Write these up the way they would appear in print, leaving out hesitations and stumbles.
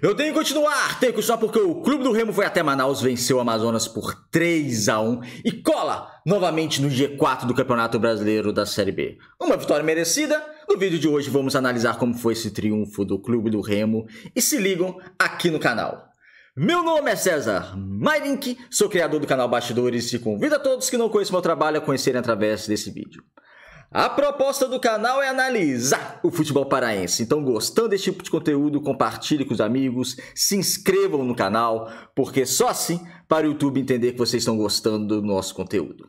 Eu tenho que continuar porque o Clube do Remo foi até Manaus, venceu o Amazonas por 3-1 e cola novamente no G4 do Campeonato Brasileiro da Série B. Uma vitória merecida. No vídeo de hoje vamos analisar como foi esse triunfo do Clube do Remo e se ligam aqui no canal. Meu nome é César Mairink, sou criador do canal Bastidores e convido a todos que não conhecem meu trabalho a conhecerem através desse vídeo. A proposta do canal é analisar o futebol paraense, então gostando desse tipo de conteúdo, compartilhe com os amigos, se inscrevam no canal, porque só assim para o YouTube entender que vocês estão gostando do nosso conteúdo.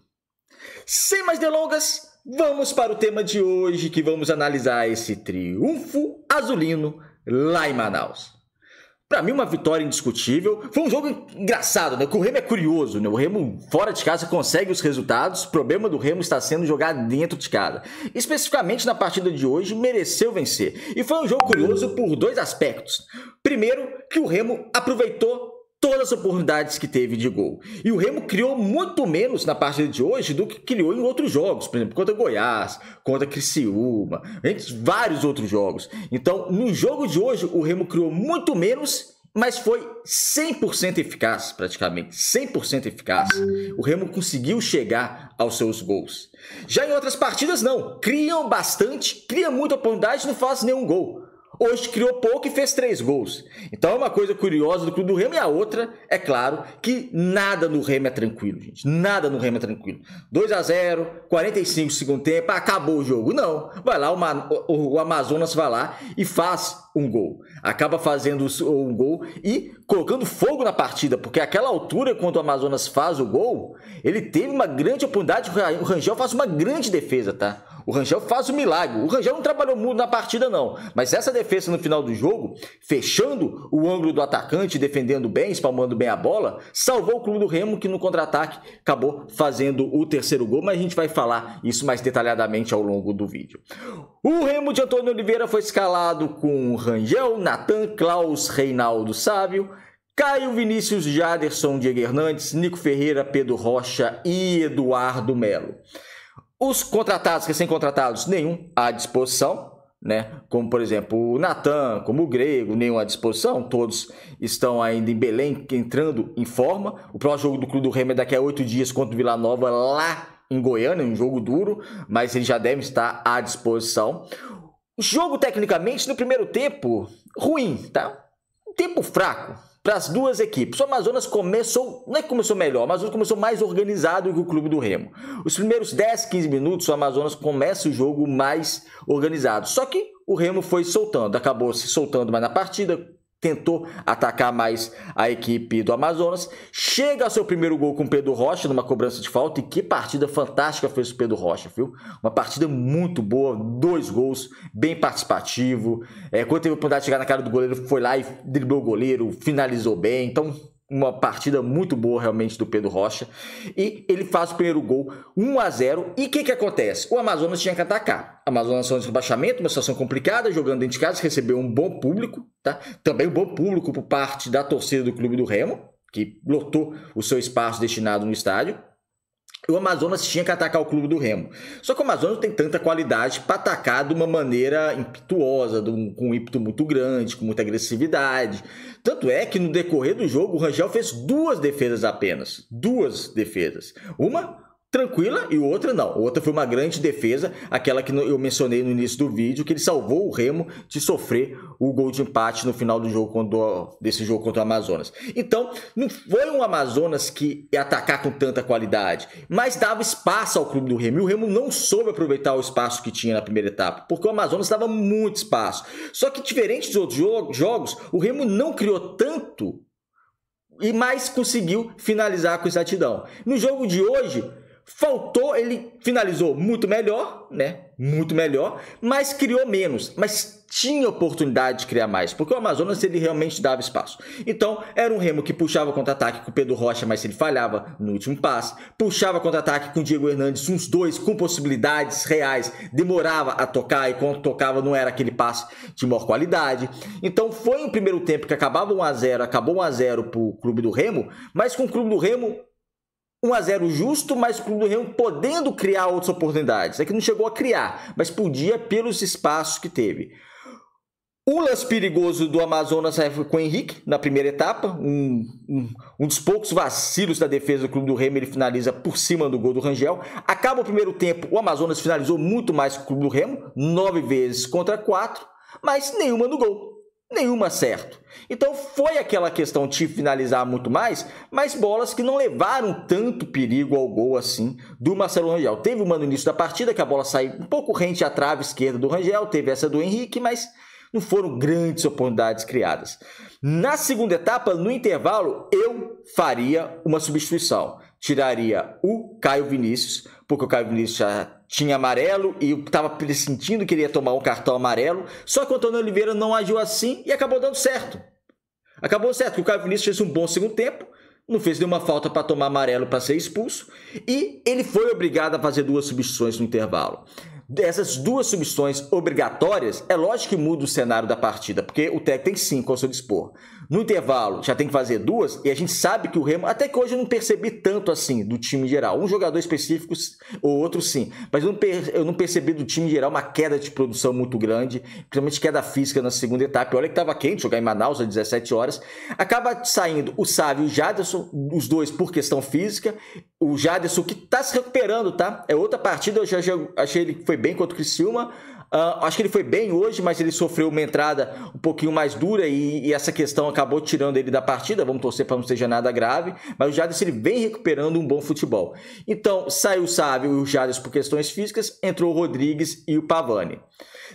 Sem mais delongas, vamos para o tema de hoje, que vamos analisar esse triunfo azulino lá em Manaus. Para mim, uma vitória indiscutível. Foi um jogo engraçado, né? Porque o Remo é curioso, né? O Remo fora de casa consegue os resultados. O problema do Remo está sendo jogar dentro de casa. Especificamente na partida de hoje, mereceu vencer. E foi um jogo curioso por dois aspectos. Primeiro, que o Remo aproveitou todas as oportunidades que teve de gol. E o Remo criou muito menos na partida de hoje do que criou em outros jogos. Por exemplo, contra Goiás, contra Criciúma, entre vários outros jogos. Então, no jogo de hoje, o Remo criou muito menos, mas foi 100% eficaz, praticamente. 100% eficaz. O Remo conseguiu chegar aos seus gols. Já em outras partidas, não. Criam bastante, criam muita oportunidade e não faz nenhum gol. Hoje criou pouco e fez 3 gols. Então é uma coisa curiosa do Clube do Remo. E a outra, é claro, que nada no Remo é tranquilo, gente. Nada no Remo é tranquilo. 2-0, 45 segundo tempo, acabou o jogo. Não. Vai lá, o Amazonas vai lá e faz um gol. Acaba fazendo um gol e colocando fogo na partida. Porque àquela altura, quando o Amazonas faz o gol, ele teve uma grande oportunidade. O Rangel faz uma grande defesa, tá? O Rangel faz um milagre. O Rangel não trabalhou muito na partida, não. Mas essa defesa no final do jogo, fechando o ângulo do atacante, defendendo bem, espalmando bem a bola, salvou o Clube do Remo, que no contra-ataque acabou fazendo o terceiro gol. Mas a gente vai falar isso mais detalhadamente ao longo do vídeo. O Remo de Antônio Oliveira foi escalado com Rangel, Natan, Klaus, Reinaldo Sábio, Caio, Vinícius, Jaderson, Diego Hernandes, Nico Ferreira, Pedro Rocha e Eduardo Melo. Os contratados, recém-contratados, nenhum à disposição, né? Como, por exemplo, o Natan, como o Grego, nenhum à disposição. Todos estão ainda em Belém, entrando em forma. O próximo jogo do Clube do Remo é daqui a 8 dias contra o Vila Nova, lá em Goiânia, um jogo duro, mas eles já devem estar à disposição. O jogo, tecnicamente, no primeiro tempo, ruim, tá? Um tempo fraco para as duas equipes. O Amazonas começou, não é que começou melhor, o Amazonas começou mais organizado que o Clube do Remo. Os primeiros 10, 15 minutos, o Amazonas começa o jogo mais organizado. Só que o Remo foi soltando, acabou se soltando mais na partida, tentou atacar mais a equipe do Amazonas. Chega ao seu primeiro gol com o Pedro Rocha numa cobrança de falta. E que partida fantástica fez o Pedro Rocha, viu? Uma partida muito boa, 2 gols, bem participativo. Quando teve a oportunidade de chegar na cara do goleiro, foi lá e driblou o goleiro, finalizou bem. Então, uma partida muito boa realmente do Pedro Rocha. E ele faz o primeiro gol, 1-0. E o que acontece? O Amazonas tinha que atacar. O Amazonas foi um rebaixamento, uma situação complicada, jogando dentro de casa, recebeu um bom público, tá? Também um bom público por parte da torcida do Clube do Remo, que lotou o seu espaço destinado no estádio. O Amazonas tinha que atacar o Clube do Remo. Só que o Amazonas não tem tanta qualidade para atacar de uma maneira impetuosa, com um ímpeto muito grande, com muita agressividade. Tanto é que no decorrer do jogo o Rangel fez 2 defesas apenas. 2 defesas. Uma tranquila e outra não. A outra foi uma grande defesa, aquela que eu mencionei no início do vídeo, que ele salvou o Remo de sofrer o gol de empate no final do jogo, desse jogo contra o Amazonas. Então, não foi um Amazonas que ia atacar com tanta qualidade, mas dava espaço ao Clube do Remo. E o Remo não soube aproveitar o espaço que tinha na primeira etapa, porque o Amazonas dava muito espaço. Só que, diferente dos outros jogos, o Remo não criou tanto, e mais conseguiu finalizar com exatidão. No jogo de hoje, faltou, ele finalizou muito melhor, né? Muito melhor, mas criou menos. Mas tinha oportunidade de criar mais, porque o Amazonas ele realmente dava espaço. Então, era um Remo que puxava contra-ataque com o Pedro Rocha, mas ele falhava no último passe. Puxava contra-ataque com o Diego Hernandes, uns 2 com possibilidades reais. Demorava a tocar e quando tocava não era aquele passe de maior qualidade. Então, foi um primeiro tempo que acabava 1-0, acabou 1-0 para o Clube do Remo, mas com o Clube do Remo 1-0 justo, mas o Clube do Remo podendo criar outras oportunidades. É que não chegou a criar, mas podia pelos espaços que teve. O lance perigoso do Amazonas foi com o Henrique, na primeira etapa. Um dos poucos vacilos da defesa do Clube do Remo, ele finaliza por cima do gol do Rangel. Acaba o primeiro tempo, o Amazonas finalizou muito mais que o Clube do Remo, 9 vezes contra 4, mas nenhuma no gol. Nenhuma certo. Então foi aquela questão de finalizar muito mais, mas bolas que não levaram tanto perigo ao gol assim do Marcelo Rangel. Teve uma no início da partida que a bola saiu um pouco rente à trave esquerda do Rangel, teve essa do Henrique, mas não foram grandes oportunidades criadas. Na segunda etapa, no intervalo, eu faria uma substituição. Tiraria o Caio Vinícius, porque o Caio Vinícius já tinha amarelo e eu estava pressentindo que ele ia tomar um cartão amarelo. Só que o Antônio Oliveira não agiu assim e acabou dando certo. Acabou certo, porque o Caio Vinícius fez um bom segundo tempo, não fez nenhuma falta para tomar amarelo para ser expulso e ele foi obrigado a fazer 2 substituições no intervalo. Essas 2 substituições obrigatórias, é lógico que muda o cenário da partida, porque o técnico tem 5 ao seu dispor. No intervalo, já tem que fazer 2, e a gente sabe que o Remo, até que hoje eu não percebi tanto assim do time geral. Um jogador específico ou outro sim, mas eu não percebi do time geral uma queda de produção muito grande, principalmente queda física na segunda etapa. Olha que estava quente, jogar em Manaus às 17 horas. Acaba saindo o Sávio e o Jaderson, os dois por questão física. O Jaderson que está se recuperando, tá? É outra partida, eu já achei ele que foi bem contra o Criciúma. Acho que ele foi bem hoje, mas ele sofreu uma entrada um pouquinho mais dura e essa questão acabou tirando ele da partida. Vamos torcer para não seja nada grave, mas o Jaderson ele vem recuperando um bom futebol. Então saiu o Sávio e o Jaderson por questões físicas, entrou o Rodrigues e o Pavani.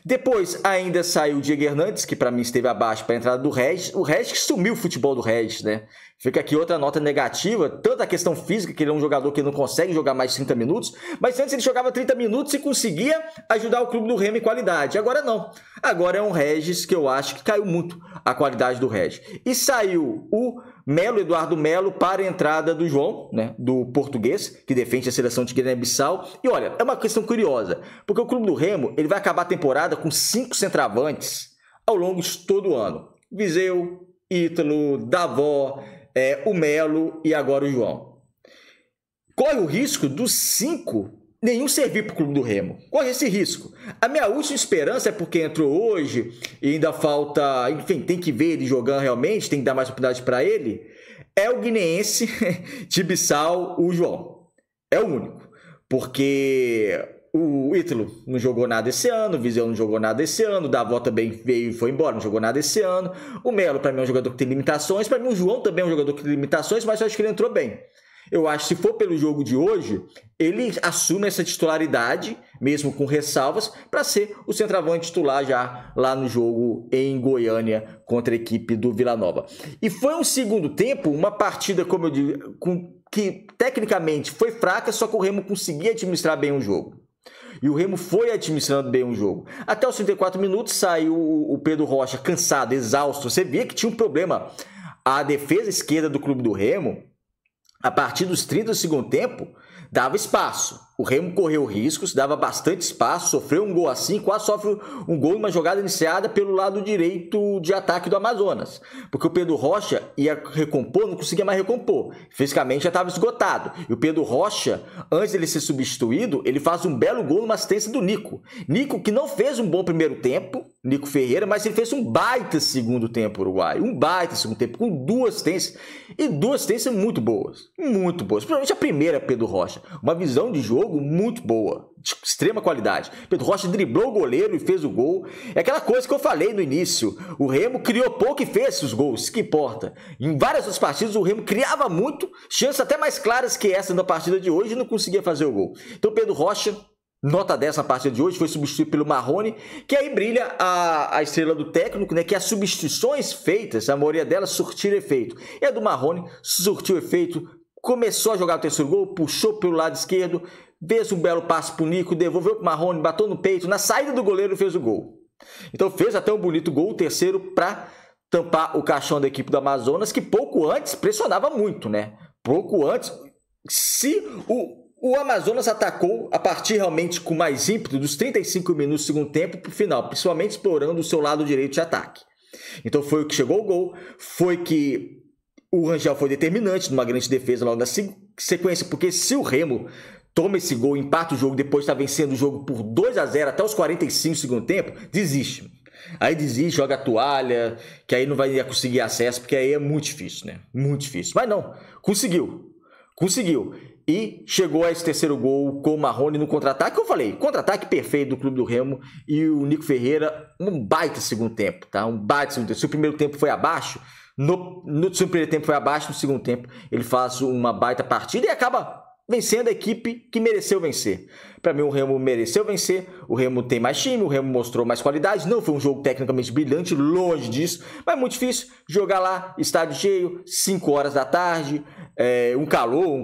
Depois ainda saiu o Diego Hernandes, que para mim esteve abaixo para a entrada do Regis. O Regis que sumiu o futebol do Regis, né? Fica aqui outra nota negativa, tanto a questão física, que ele é um jogador que não consegue jogar mais 30 minutos, mas antes ele jogava 30 minutos e conseguia ajudar o Clube do Remo em qualidade. Agora não. Agora é um Regis que eu acho que caiu muito a qualidade do Regis. E saiu o Eduardo Melo, para a entrada do João, né, do português, que defende a seleção de Guiné-Bissau. E olha, é uma questão curiosa, porque o Clube do Remo ele vai acabar a temporada com 5 centroavantes ao longo de todo o ano. Viseu, Ítalo, Davó, o Melo e agora o João. Corre o risco dos 5 nenhum servir para o Clube do Remo. Corre esse risco. A minha última esperança é porque entrou hoje e ainda falta, enfim, tem que ver ele jogando realmente, tem que dar mais oportunidade para ele. É o guineense de Bissau, o João. É o único. Porque o Ítalo não jogou nada esse ano, o Viseu não jogou nada esse ano, o Davó também veio e foi embora, não jogou nada esse ano. O Melo, para mim, é um jogador que tem limitações. Para mim, o João também é um jogador que tem limitações, mas eu acho que ele entrou bem. Eu acho que se for pelo jogo de hoje, ele assume essa titularidade, mesmo com ressalvas, para ser o centroavante titular já lá no jogo em Goiânia contra a equipe do Vila Nova. E foi um segundo tempo, uma partida, como eu digo, que tecnicamente foi fraca, só que o Remo conseguia administrar bem o jogo. E o Remo foi administrando bem o jogo. Até os 34 minutos saiu o Pedro Rocha cansado, exausto. Você via que tinha um problema. A defesa esquerda do Clube do Remo, a partir dos 30 do segundo tempo, dava espaço. O Remo correu riscos, dava bastante espaço, sofreu um gol assim, quase sofre um gol numa jogada iniciada pelo lado direito de ataque do Amazonas. Porque o Pedro Rocha ia recompor, não conseguia mais recompor. Fisicamente já estava esgotado. E o Pedro Rocha, antes de ele ser substituído, ele faz um belo gol numa assistência do Nico. Nico que não fez um bom primeiro tempo, Nico Ferreira, mas ele fez um baita segundo tempo uruguaio. Um baita segundo tempo, com 2 assistências. E 2 assistências muito boas. Muito boas. Principalmente a primeira, Pedro Rocha. Uma visão de jogo muito boa, de extrema qualidade. Pedro Rocha driblou o goleiro e fez o gol. É aquela coisa que eu falei no início. O Remo criou pouco e fez os gols, isso que importa. Em várias outras partidas o Remo criava muito, chances até mais claras que essa na partida de hoje, e não conseguia fazer o gol. Então Pedro Rocha, nota 10 na partida de hoje, foi substituído pelo Marrone, que aí brilha a estrela do técnico, né, que as substituições feitas, a maioria delas surtiram efeito. E a do Marrone surtiu efeito, começou a jogar o terceiro gol, puxou pelo lado esquerdo, fez um belo passe pro Nico, devolveu pro Marrone, bateu no peito, na saída do goleiro fez o gol. Então fez até um bonito gol, o terceiro, para tampar o caixão da equipe do Amazonas, que pouco antes pressionava muito, né? Pouco antes, se o Amazonas atacou a partir realmente com mais ímpeto dos 35 minutos do segundo tempo para o final, principalmente explorando o seu lado direito de ataque. Então foi o que chegou ao gol, foi que o Rangel foi determinante numa grande defesa logo na sequência, porque se o Remo toma esse gol, empata o jogo, depois está vencendo o jogo por 2-0 até os 45 do segundo tempo, desiste. Aí desiste, joga a toalha, que aí não vai conseguir acesso, porque aí é muito difícil, né? Muito difícil. Mas não, conseguiu. E chegou a esse terceiro gol com o Marrone no contra-ataque. Eu falei, contra-ataque perfeito do Clube do Remo e o Nico Ferreira, um baita segundo tempo, tá? Um baita segundo tempo. Se o primeiro tempo foi abaixo, se o primeiro tempo foi abaixo, no segundo tempo ele faz uma baita partida e acaba vencendo a equipe que mereceu vencer. Para mim, o Remo mereceu vencer, o Remo tem mais time, o Remo mostrou mais qualidade, não foi um jogo tecnicamente brilhante, longe disso, mas muito difícil jogar lá, estádio cheio, 5 horas da tarde, um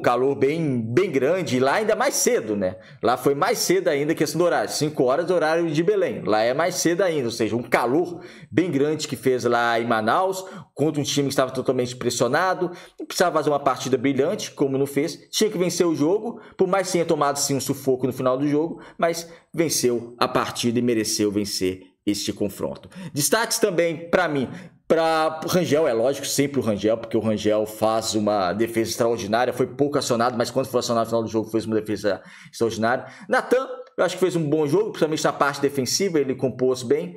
calor bem grande, e lá ainda mais cedo, né? Lá foi mais cedo ainda que esse horário, 5 horas do horário de Belém, lá é mais cedo ainda, ou seja, um calor bem grande que fez lá em Manaus, contra um time que estava totalmente pressionado, não precisava fazer uma partida brilhante, como não fez, tinha que vencer o jogo, por mais que tenha tomado sim um sufoco no final do jogo, mas venceu a partida e mereceu vencer este confronto. Destaques também para mim, para o Rangel, é lógico, sempre o Rangel, porque o Rangel faz uma defesa extraordinária, foi pouco acionado, mas quando foi acionado no final do jogo fez uma defesa extraordinária. Natan, eu acho que fez um bom jogo, principalmente na parte defensiva, ele compôs bem.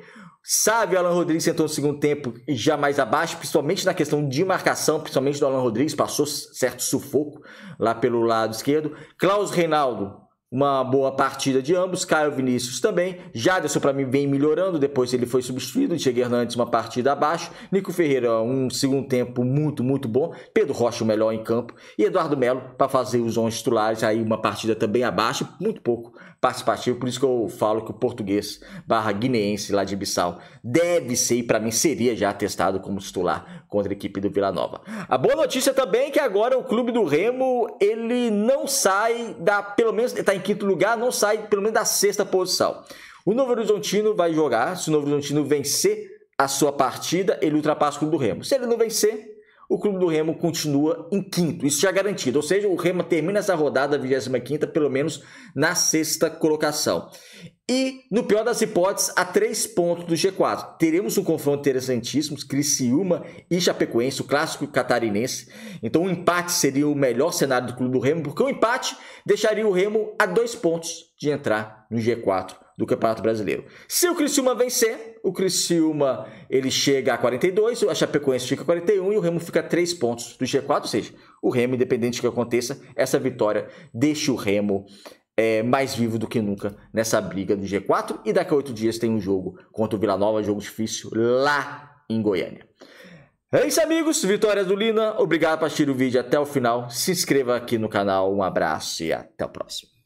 Sabe, o Alan Rodrigues entrou no segundo tempo já mais abaixo, principalmente na questão de marcação, principalmente do Alan Rodrigues, passou certo sufoco lá pelo lado esquerdo. Klaus Reinaldo, uma boa partida de ambos. Caio Vinícius também. Jadson, para mim, vem melhorando. Depois ele foi substituído. Diego Hernandes, uma partida abaixo. Nico Ferreira, um segundo tempo muito bom. Pedro Rocha, o melhor em campo. E Eduardo Melo, para fazer os 11 titulares. Aí uma partida também abaixo. Muito pouco participativo. Por isso que eu falo que o português / guineense lá de Bissau deve ser, e para mim seria já testado como titular contra a equipe do Vila Nova. A boa notícia também é que agora o Clube do Remo, ele não sai pelo menos está em quinto lugar, não sai pelo menos da sexta posição. O Novo Horizontino vai jogar, se o Novo Horizontino vencer a sua partida, ele ultrapassa o Clube do Remo. Se ele não vencer, o Clube do Remo continua em quinto, isso já é garantido, ou seja, o Remo termina essa rodada, 25ª, pelo menos na sexta colocação. E, no pior das hipóteses, a 3 pontos do G4. Teremos um confronto interessantíssimo, Criciúma e Chapecoense, o clássico catarinense. Então, o empate seria o melhor cenário do Clube do Remo, porque o empate deixaria o Remo a 2 pontos de entrar no G4 do Campeonato Brasileiro. Se o Criciúma vencer, o Criciúma ele chega a 42, a Chapecoense fica a 41 e o Remo fica a 3 pontos do G4, ou seja, o Remo, independente do que aconteça, essa vitória deixa o Remo mais vivo do que nunca nessa briga do G4. E daqui a 8 dias tem um jogo contra o Vila Nova, jogo difícil lá em Goiânia. É isso, amigos. Vitórias do Lina. Obrigado por assistir o vídeo até o final. Se inscreva aqui no canal. Um abraço e até o próximo.